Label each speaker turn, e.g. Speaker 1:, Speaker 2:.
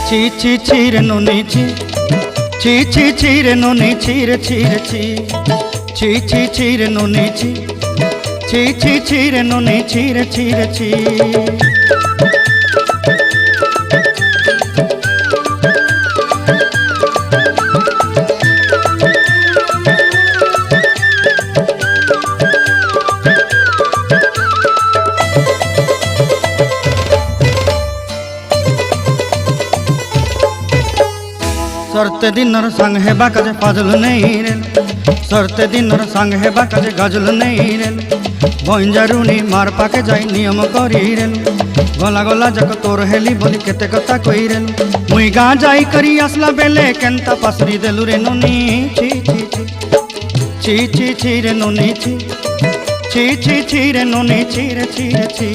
Speaker 1: ছি ছি ছি রে নুনি ছি, ছি ছি ছি রে নুনি ছি রে ছি রে ছি, ছি ছি ছি রে নুনি ছি, ছি ছি ছি রে নুনি ছি রে ছি রে ছি। सरते दिनर संग हेबा काजे फाजल नहीं रेल, सरते दिनर संग हेबा काजे गजल नहीं रेल, बंजारुनी मार पाके जाई नियम करी रेल, गला गला जक तोर हेली बोली केते कथा कई रेल, मुई गा जाई करी आसला बेले केंता पासरी देलु रे नुनी ची ची ची, ची ची ची रे नुनी ची, ची ची ची रे नुनी ची रे ची रे ची।